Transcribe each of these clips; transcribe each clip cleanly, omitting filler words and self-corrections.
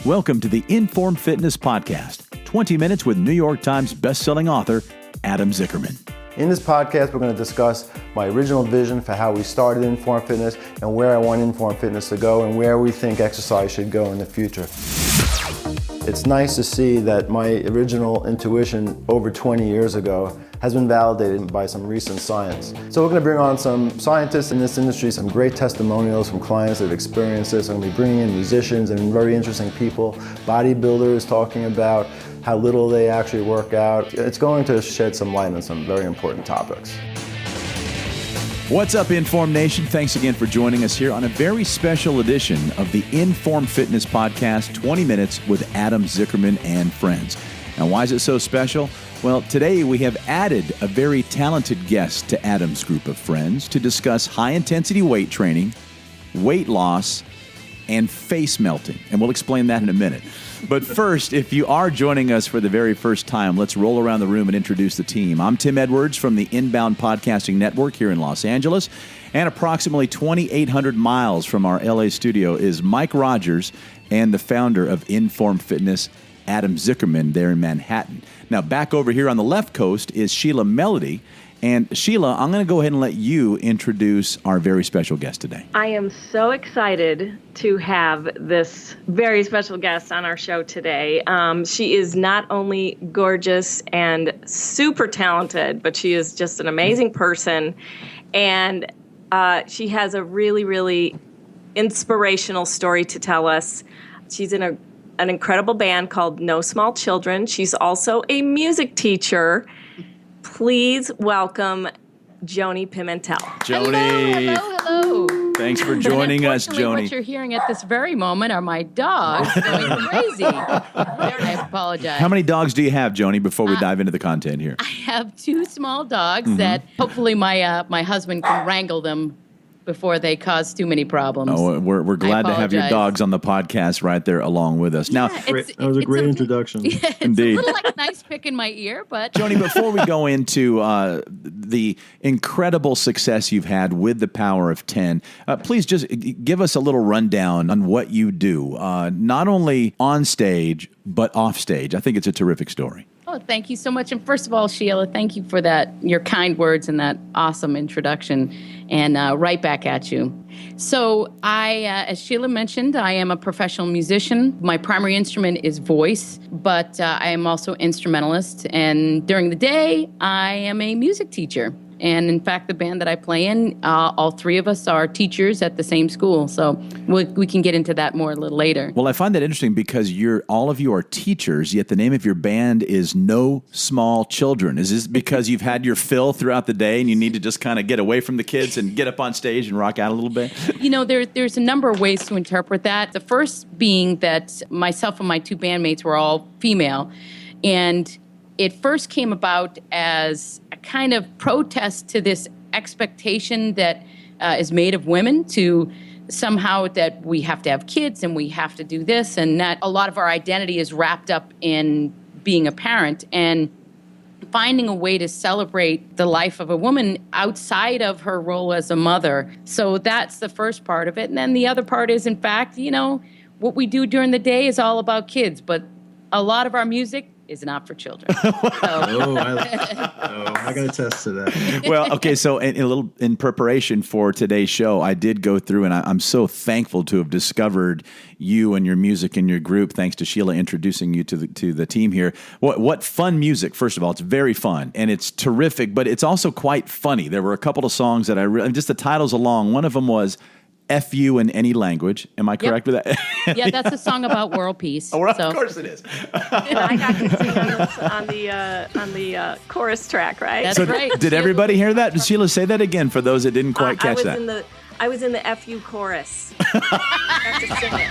Welcome to the InForm Fitness Podcast, 20 minutes with New York Times bestselling author Adam Zickerman. In this podcast, we're going to discuss my original vision for how we started InForm Fitness and where I want InForm Fitness to go and where we think exercise should go in the future. It's nice to see that my original intuition over 20 years ago has been validated by some recent science. So we're going to bring on some scientists in this industry, some great testimonials from clients that have experienced this. I'm going to be bringing in musicians and very interesting people, bodybuilders talking about how little they actually work out. It's going to shed some light on some very important topics. What's up, InForm Nation? Thanks again for joining us here on a very special edition of the InForm Fitness Podcast, 20 minutes with Adam Zickerman and friends. Now, why is it so special? Well, today we have added a very talented guest to Adam's group of friends to discuss high-intensity weight training, weight loss, and face melting. And we'll explain that in a minute. But first, if you are joining us for the very first time, let's roll around the room and introduce the team. I'm Tim Edwards from the Inbound Podcasting Network here in Los Angeles. And approximately 2,800 miles from our LA studio is Mike Rogers and the founder of InForm Fitness, Adam Zickerman, there in Manhattan. Now, back over here on the left coast is Sheila Melody. And Sheila, I'm going to go ahead and let you introduce our very special guest today. I am so excited to have this very special guest on our show today. She is not only gorgeous and super talented, but she is just an amazing person. And she has a really, really inspirational story to tell us. She's in an incredible band called No Small Children. She's also a music teacher. Please welcome Joanie Pimentel. Joanie. Hello. Thanks for joining us, Joanie. What you're hearing at this very moment are my dogs going crazy. I apologize. How many dogs do you have, Joanie, before we dive into the content here? I have two small dogs that hopefully my husband can wrangle them before they cause too many problems. Oh, we're glad to have your dogs on the podcast right there along with us. Now, that was a great introduction. It's Indeed. a little like a nice pick in my ear, but... Joanie, before we go into the incredible success you've had with the Power of 10, please just give us a little rundown on what you do, not only on stage, but off stage. I think it's a terrific story. Oh, thank you so much. And first of all, Sheila, thank you for that, your kind words and that awesome introduction. And right back at you. So as Sheila mentioned, I am a professional musician. My primary instrument is voice, but I am also instrumentalist. And during the day, I am a music teacher. And in fact, the band that I play in, all three of us are teachers at the same school. So we can get into that more a little later. Well, I find that interesting because all of you are teachers, yet the name of your band is No Small Children. Is this because you've had your fill throughout the day and you need to just kind of get away from the kids and get up on stage and rock out a little bit? You know, there's a number of ways to interpret that. The first being that myself and my two bandmates were all female. And it first came about as a kind of protest to this expectation that is made of women to somehow that we have to have kids and we have to do this, and that a lot of our identity is wrapped up in being a parent and finding a way to celebrate the life of a woman outside of her role as a mother. So that's the first part of it. And then the other part is, in fact, you know, what we do during the day is all about kids, but a lot of our music is not for children. I can attest to that. Well, okay, so in preparation for today's show, I did go through, and I'm so thankful to have discovered you and your music and your group, thanks to Sheila introducing you to the team here. What fun music, first of all. It's very fun, and it's terrific, but it's also quite funny. There were a couple of songs that just the titles along, one of them was F you in any language. Am I correct with that? Yeah, that's a song about world peace. Oh, well, of course it is. I got to sing on the chorus track, right? That's right. Did everybody hear that? Did Sheila say that again for those that didn't quite catch that? I was in the FU chorus. I have to sing it.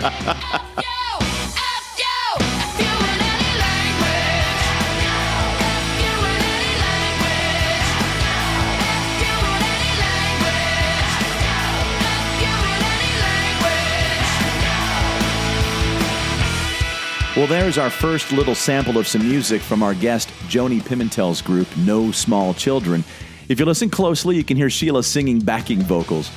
Well, there's our first little sample of some music from our guest, Joanie Pimentel's group, No Small Children. If you listen closely, you can hear Sheila singing backing vocals.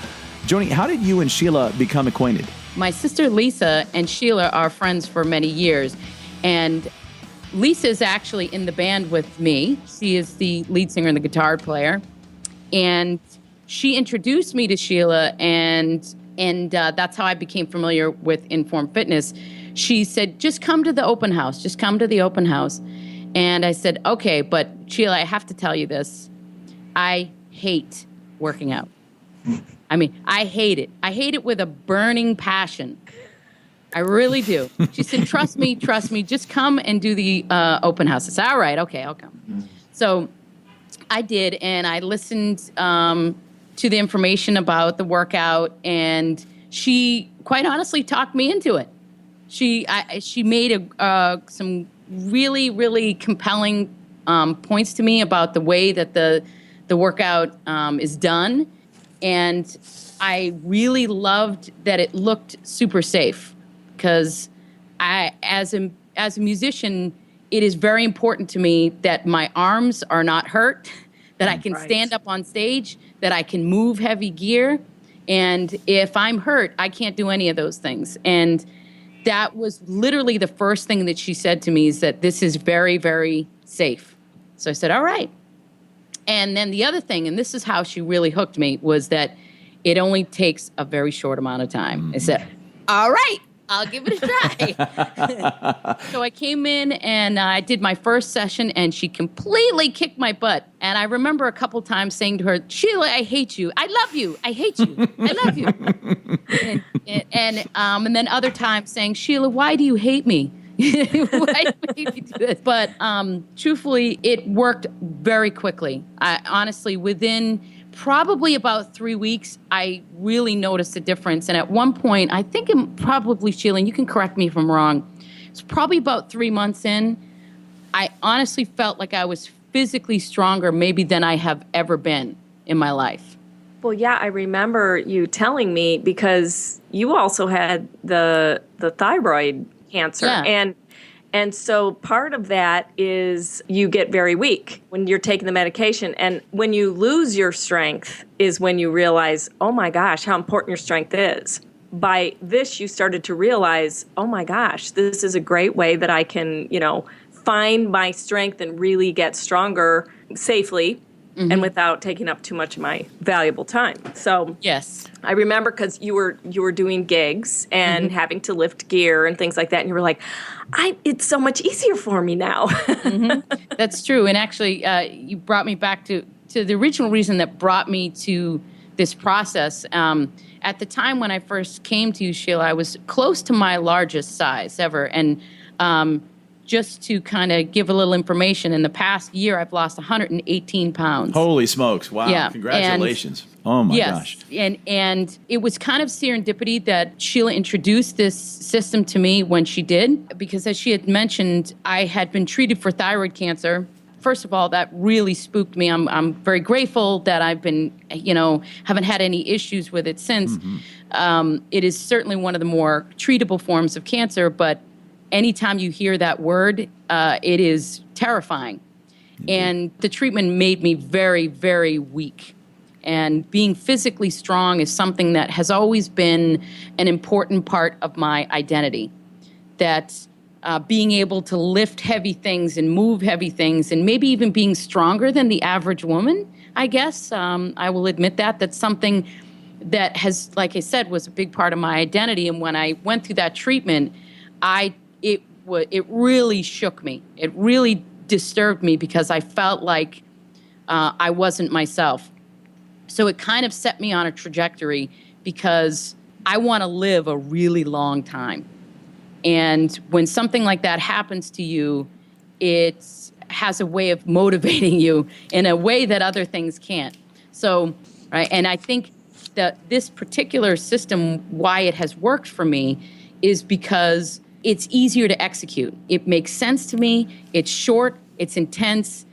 Joanie, how did you and Sheila become acquainted? My sister Lisa and Sheila are friends for many years. And Lisa is actually in the band with me. She is the lead singer and the guitar player. And she introduced me to Sheila, and that's how I became familiar with InForm Fitness. She said, just come to the open house. Just come to the open house. And I said, okay, but Sheila, I have to tell you this. I hate working out. I mean, I hate it. I hate it with a burning passion. I really do. She said, trust me, just come and do the open house. I said, all right, okay, I'll come. So I did, and I listened to the information about the workout, and she quite honestly talked me into it. She made some really, really compelling points to me about the way that the workout is done, and I really loved that it looked super safe, because as a musician, it is very important to me that my arms are not hurt, that I can stand up on stage, that I can move heavy gear. And if I'm hurt, I can't do any of those things. And that was literally the first thing that she said to me, is that this is very, very safe. So I said, all right. And then the other thing, and this is how she really hooked me, was that it only takes a very short amount of time. I said, all right, I'll give it a try. So I came in and I did my first session, and she completely kicked my butt. And I remember a couple times saying to her, Sheila, I hate you. I love you. I hate you. I love you. And then other times saying, Sheila, why do you hate me? Why do you do this? But truthfully, it worked very quickly. Honestly, within probably about 3 weeks, I really noticed a difference. And at one point, I think probably, Sheila, and you can correct me if I'm wrong, it's probably about 3 months in, I honestly felt like I was physically stronger maybe than I have ever been in my life. Well, yeah, I remember you telling me, because you also had the thyroid cancer. Yeah. And so part of that is you get very weak when you're taking the medication. And when you lose your strength is when you realize, oh my gosh, how important your strength is. By this, you started to realize, oh my gosh, this is a great way that I can, find my strength and really get stronger safely. Mm-hmm. And without taking up too much of my valuable time. So yes, I remember, because you were doing gigs and mm-hmm. having to lift gear and things like that, and you were like, it's so much easier for me now. Mm-hmm. That's true. And actually, you brought me back to the original reason that brought me to this process. At the time when I first came to you, Sheila, I was close to my largest size ever, and just to kind of give a little information, in the past year, I've lost 118 pounds. Holy smokes. Wow. Yeah. Congratulations. Oh, my gosh. And it was kind of serendipity that Sheila introduced this system to me when she did, because as she had mentioned, I had been treated for thyroid cancer. First of all, that really spooked me. I'm very grateful that I've been, haven't had any issues with it since. Mm-hmm. It is certainly one of the more treatable forms of cancer, but anytime you hear that word, it is terrifying. Mm-hmm. And the treatment made me very, very weak. And being physically strong is something that has always been an important part of my identity. That being able to lift heavy things and move heavy things, and maybe even being stronger than the average woman, I guess, I will admit that's something that has, like I said, was a big part of my identity. And when I went through that treatment, it really shook me. It really disturbed me, because I felt like I wasn't myself. So it kind of set me on a trajectory, because I want to live a really long time. And when something like that happens to you, it has a way of motivating you in a way that other things can't. So, right, and I think that this particular system, why it has worked for me, is because it's easier to execute. It makes sense to me. It's short, it's intense,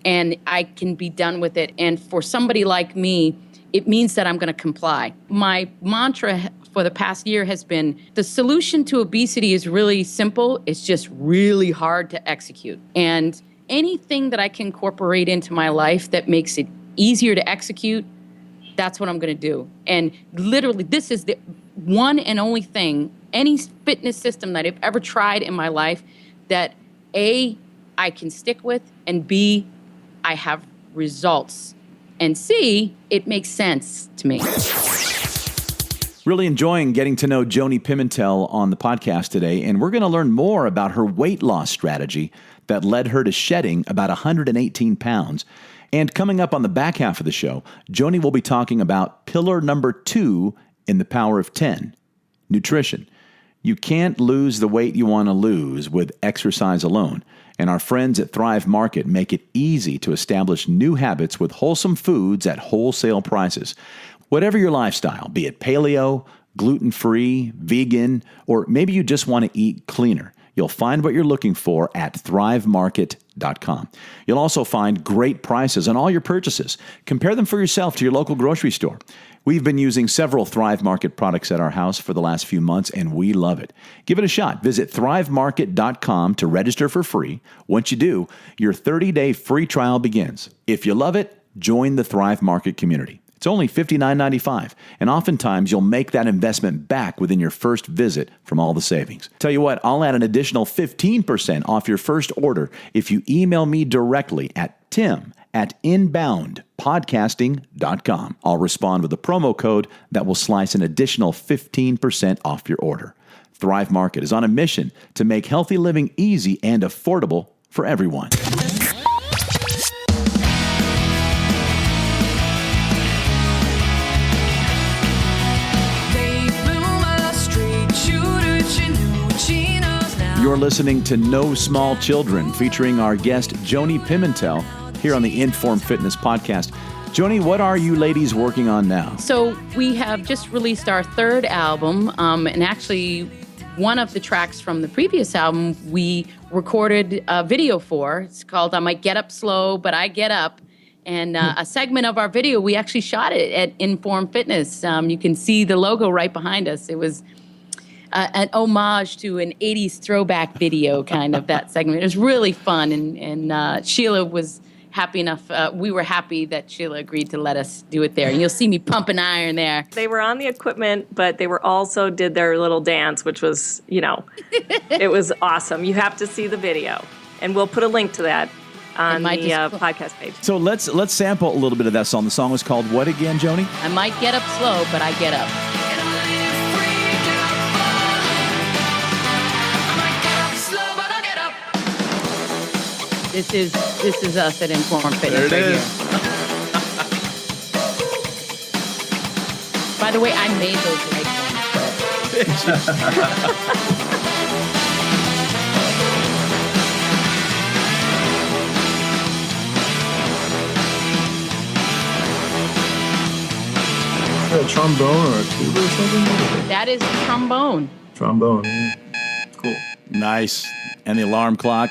and I can be done with it. And for somebody like me, it means that I'm going to comply. My mantra for the past year has been, the solution to obesity is really simple. It's just really hard to execute. And anything that I can incorporate into my life that makes it easier to execute, that's what I'm going to do. And literally, this is one and only thing, any fitness system that I've ever tried in my life that A, I can stick with, and B, I have results, and C, it makes sense to me. Really enjoying getting to know Joanie Pimentel on the podcast today, and we're going to learn more about her weight loss strategy that led her to shedding about 118 pounds. And coming up on the back half of the show, Joanie will be talking about pillar number 2 in the power of 10, nutrition. You can't lose the weight you want to lose with exercise alone. And our friends at Thrive Market make it easy to establish new habits with wholesome foods at wholesale prices. Whatever your lifestyle, be it paleo, gluten-free, vegan, or maybe you just want to eat cleaner, you'll find what you're looking for at thrivemarket.com. You'll also find great prices on all your purchases. Compare them for yourself to your local grocery store. We've been using several Thrive Market products at our house for the last few months, and we love it. Give it a shot. Visit thrivemarket.com to register for free. Once you do, your 30-day free trial begins. If you love it, join the Thrive Market community. It's only $59.95, and oftentimes you'll make that investment back within your first visit from all the savings. Tell you what, I'll add an additional 15% off your first order if you email me directly at tim@inboundpodcasting.com. I'll respond with a promo code that will slice an additional 15% off your order. Thrive Market is on a mission to make healthy living easy and affordable for everyone. You're listening to No Small Children, featuring our guest, Joanie Pimentel, here on the InForm Fitness Podcast. Joanie, what are you ladies working on now? So we have just released our third album, and actually one of the tracks from the previous album we recorded a video for. It's called I Might Get Up Slow, But I Get Up. And a segment of our video, we actually shot it at InForm Fitness. You can see the logo right behind us. It was an homage to an 80s throwback video, kind of, that segment. It was really fun, and Sheila was happy enough. We were happy that Sheila agreed to let us do it there. And you'll see me pumping iron there. They were on the equipment, but they were also did their little dance, which was, it was awesome. You have to see the video, and we'll put a link to that on the podcast page. So let's sample a little bit of that song. The song was called what again, Joanie? I might get up slow, but I get up. This is us at InForm Fitness right here. By the way, I made those A trombone or a tuba or something? That is trombone. Trombone, yeah. Cool. Nice. And the alarm clock.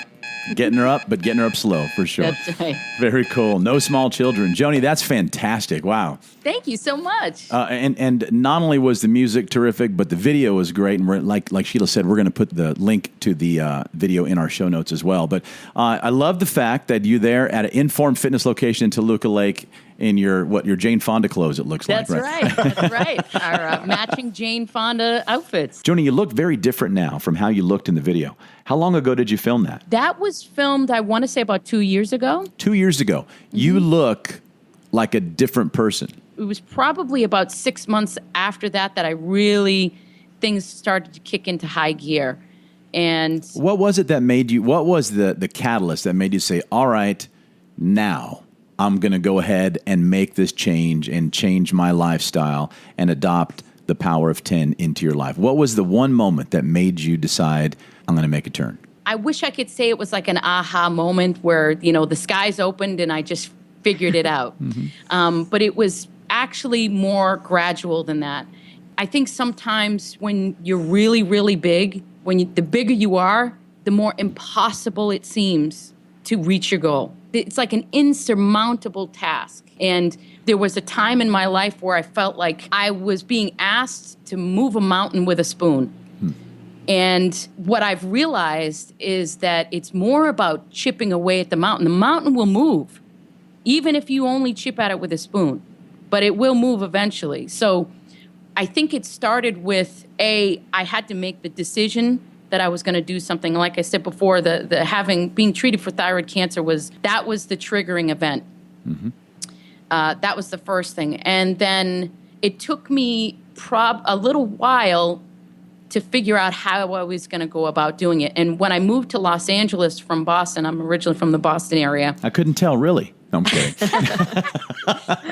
Getting her up, but getting her up slow, for sure. That's right. Very cool. No Small Children. Joanie, that's fantastic. Wow. Thank you so much. And not only was the music terrific, but the video was great. And we're, like Sheila said, we're going to put the link to the video in our show notes as well. But I love the fact that you're there at an InForm Fitness location in Toluca Lake in your Jane Fonda clothes, it looks That's like. Right. That's right. Our matching Jane Fonda outfits. Joanie, you look very different now from how you looked in the video. How long ago did you film that? That was filmed, I want to say, about 2 years ago. 2 years ago. Mm-hmm. You look like a different person. It was probably about 6 months after that things started to kick into high gear. And what was it that made you, what was the catalyst that made you say, all right, now I'm going to go ahead and make this change and change my lifestyle and adopt the power of 10 into your life? What was the one moment that made you decide, I'm going to make a turn? I wish I could say it was like an aha moment where, the skies opened and I just figured it out. Mm-hmm. But it was actually more gradual than that. I think sometimes when you're really, really big, the bigger you are, the more impossible it seems to reach your goal. It's like an insurmountable task. And there was a time in my life where I felt like I was being asked to move a mountain with a spoon. And what I've realized is that it's more about chipping away at the mountain. The mountain will move, even if you only chip at it with a spoon, but it will move eventually. So I think it started with I had to make the decision that I was going to do something. Like I said before, being treated for thyroid cancer was the triggering event. Mm-hmm. That was the first thing. And then it took me a little while to figure out how I was going to go about doing it. And when I moved to Los Angeles from Boston, I'm originally from the Boston area. I couldn't tell, really. No, I'm kidding.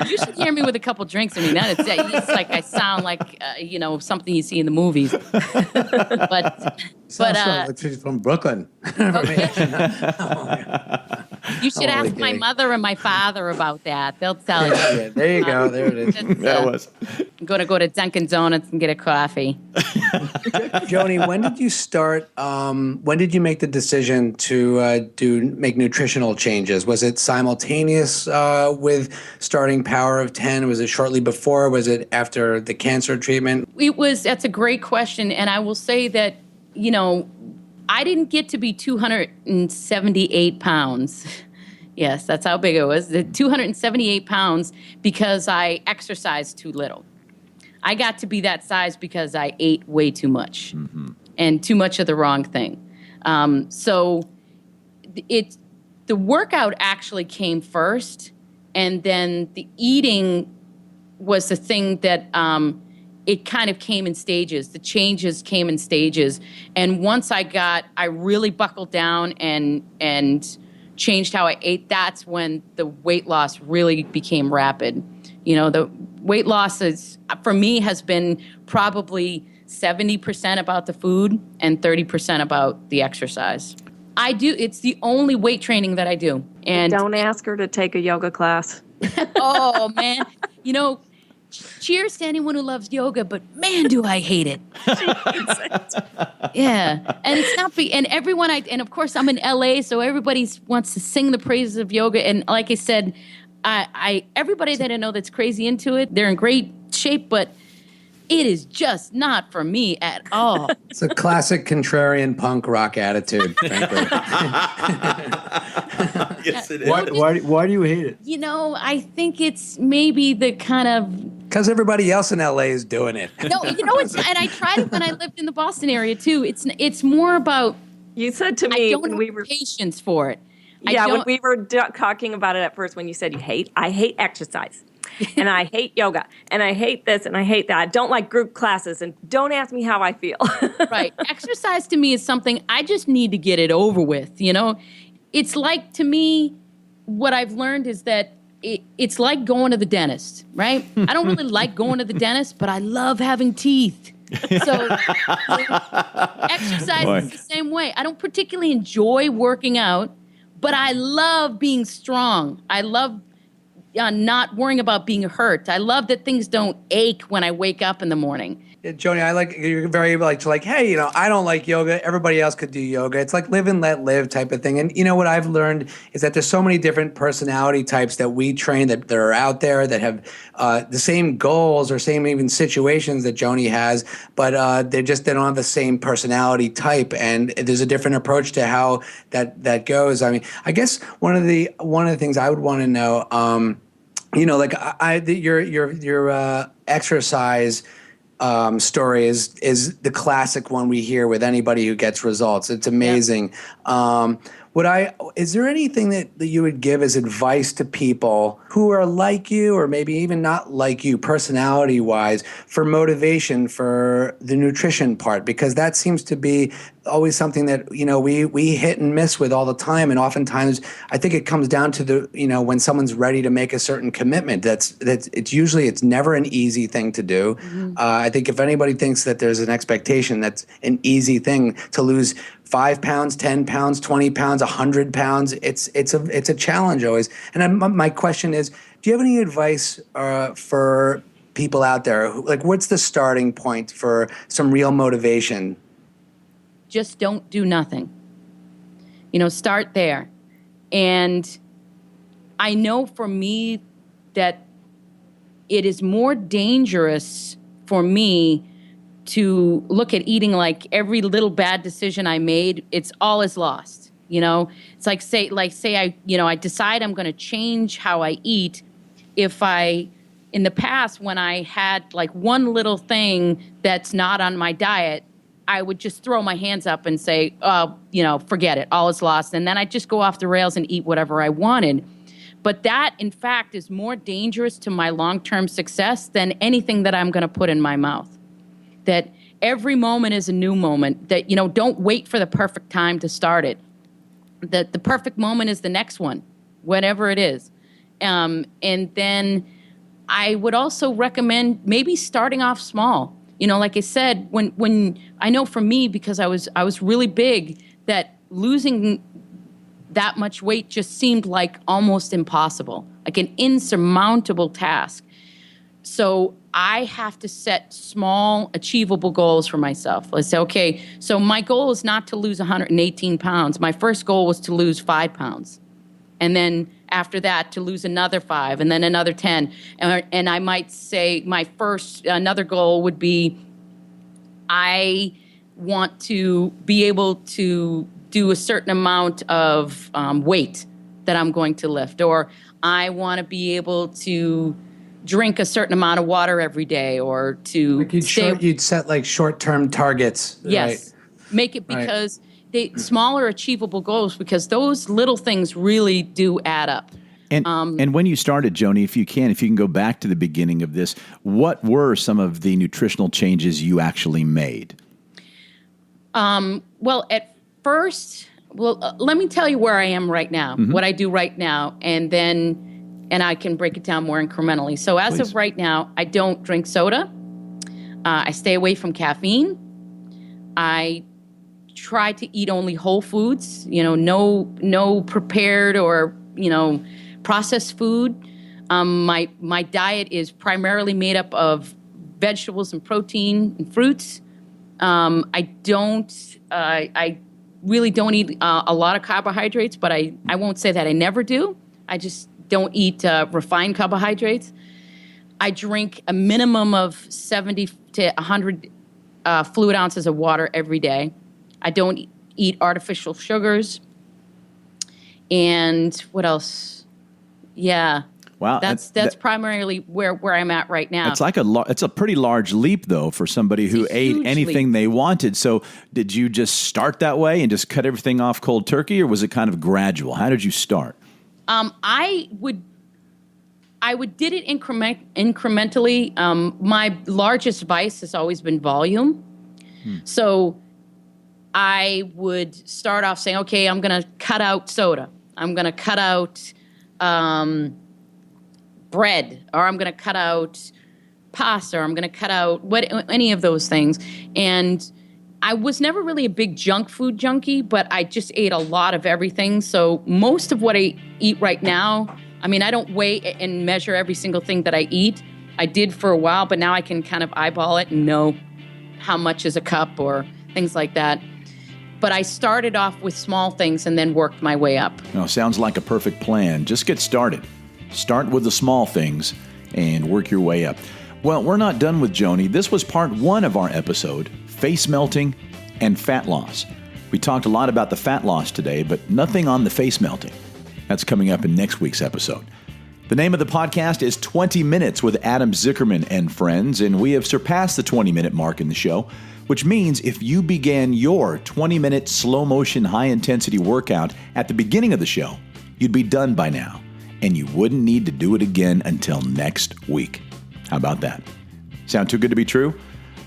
You should hear me with a couple drinks. I mean, it's like I sound like, something you see in the movies. Like she's from Brooklyn. You should ask my mother and my father about that. They'll tell you. Yeah, there you go. There it is. That was. Go to Dunkin' Donuts and get a coffee. Joanie, when did you start? When did you make the decision to make nutritional changes? Was it simultaneous with starting Power of 10? Was it shortly before? Was it after the cancer treatment? That's a great question. And I will say that, I didn't get to be 278 pounds. Yes, that's how big it was. 278 pounds because I exercised too little. I got to be that size because I ate way too much and too much of the wrong thing. So the workout actually came first, and then the eating was the thing that it kind of came in stages. The changes came in stages. And once I really buckled down and changed how I ate, that's when the weight loss really became rapid. The weight loss for me has been probably 70% about the food and 30% about the exercise. It's the only weight training that I do. And don't ask her to take a yoga class. Oh, man. Cheers to anyone who loves yoga, but man, do I hate it. Yeah. And it's not and everyone and of course I'm in LA, so everybody wants to sing the praises of yoga. And like I said, everybody that I know that's crazy into it, they're in great shape, but it is just not for me at all. It's a classic contrarian punk rock attitude, frankly. Yes, it is. Why do you hate it? I think it's maybe the kind of... Because everybody else in LA is doing it. No, and I tried it when I lived in the Boston area too. It's more about... You said to me I don't have patience for it. When we were talking about it at first, when you said I hate exercise. And I hate yoga, and I hate this, and I hate that. I don't like group classes, and don't ask me how I feel. Right. Exercise to me is something I just need to get it over with, It's like, to me, what I've learned is that it's like going to the dentist, right? I don't really like going to the dentist, but I love having teeth. So exercise is the same way. I don't particularly enjoy working out, but I love being strong. I love not worrying about being hurt. I love that things don't ache when I wake up in the morning. Joanie, you're very hey, I don't like yoga. Everybody else could do yoga. It's like live and let live type of thing. And what I've learned is that there's so many different personality types that we train that are out there that have the same goals or same even situations that Joanie has, but they don't have the same personality type. And there's a different approach to how that goes. I mean, I guess one of the things I would want to know, your exercise story is the classic one we hear with anybody who gets results. It's amazing. Yeah. Is there anything that you would give as advice to people who are like you or maybe even not like you personality-wise for motivation for the nutrition part? Because that seems to be always something that, we hit and miss with all the time. And oftentimes I think it comes down to when someone's ready to make a certain commitment, it's never an easy thing to do. Mm-hmm. I think if anybody thinks that there's an expectation that's an easy thing to lose 5 pounds, 10 pounds, 20 pounds, 100 pounds, it's a challenge always. And my question is, do you have any advice for people out there? What's the starting point for some real motivation? Just don't do nothing. Start there. And I know for me that it is more dangerous for me to look at eating like every little bad decision I made, it's all is lost. It's say I decide I'm going to change how I eat. If I in the past, when I had like one little thing that's not on my diet, I would just throw my hands up and say, forget it, all is lost. And then I'd just go off the rails and eat whatever I wanted. But that, in fact, is more dangerous to my long-term success than anything that I'm going to put in my mouth. That every moment is a new moment. That, don't wait for the perfect time to start it. That the perfect moment is the next one, whatever it is. And then I would also recommend maybe starting off small. Like I said, when I know for me, because I was really big, that losing that much weight just seemed like almost impossible, like an insurmountable task. So I have to set small, achievable goals for myself. Let's say, okay, so my goal is not to lose 118 pounds. My first goal was to lose 5 pounds. And then after that, to lose another 5, and then another 10. And I might say another goal would be, I want to be able to do a certain amount of weight that I'm going to lift, or I want to be able to drink a certain amount of water every day, or to like you'd set like short-term targets. Yes, right? Make it because smaller achievable goals, because those little things really do add up. And when you started, Joanie, if you can go back to the beginning of this, what were some of the nutritional changes you actually made? Well, at first, let me tell you where I am right now, what I do right now, and I can break it down more incrementally. So as of right now, I don't drink soda. I stay away from caffeine. I try to eat only whole foods, no prepared or, processed food. My diet is primarily made up of vegetables and protein and fruits. I really don't eat a lot of carbohydrates, but I won't say that I never do. I just don't eat refined carbohydrates. I drink a minimum of 70 to 100 fluid ounces of water every day. I don't eat artificial sugars. And what else? Yeah. Wow. That's primarily where I'm at right now. It's like it's a pretty large leap, though, for somebody who ate anything they wanted. So did you just start that way and just cut everything off cold turkey, or was it kind of gradual? How did you start? I did it incrementally. My largest vice has always been volume. So I would start off saying, okay, I'm going to cut out soda. I'm going to cut out bread, or I'm going to cut out pasta, or I'm going to cut out any of those things. And I was never really a big junk food junkie, but I just ate a lot of everything. So most of what I eat right now, I mean, I don't weigh and measure every single thing that I eat. I did for a while, but now I can kind of eyeball it and know how much is a cup or things like that. But I started off with small things and then worked my way up. Sounds like a perfect plan. Just get started. Start with the small things and work your way up. Well, we're not done with Joanie. This was part 1 of our episode, Face Melting and Fat Loss. We talked a lot about the fat loss today, but nothing on the face melting. That's coming up in next week's episode. The name of the podcast is 20 Minutes with Adam Zickerman and Friends, and we have surpassed the 20-minute mark in the show, which means if you began your 20-minute slow-motion, high-intensity workout at the beginning of the show, you'd be done by now, and you wouldn't need to do it again until next week. How about that? Sound too good to be true?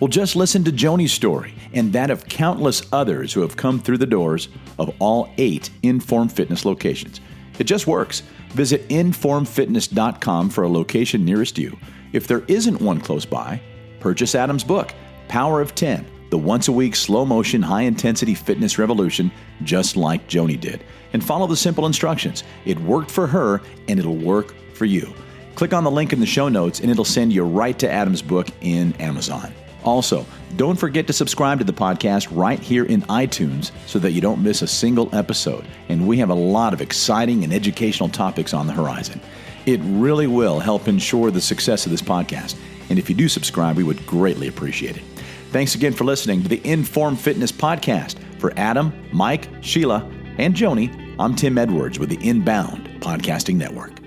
Well, just listen to Joanie's story and that of countless others who have come through the doors of all 8 InForm Fitness locations. It just works. Visit informfitness.com for a location nearest you. If there isn't one close by, purchase Adam's book, Power of 10, the once-a-week slow-motion, high-intensity fitness revolution, just like Joanie did. And follow the simple instructions. It worked for her, and it'll work for you. Click on the link in the show notes, and it'll send you right to Adam's book in Amazon. Also, don't forget to subscribe to the podcast right here in iTunes so that you don't miss a single episode. And we have a lot of exciting and educational topics on the horizon. It really will help ensure the success of this podcast. And if you do subscribe, we would greatly appreciate it. Thanks again for listening to the InForm Fitness Podcast. For Adam, Mike, Sheila, and Joanie, I'm Tim Edwards with the Inbound Podcasting Network.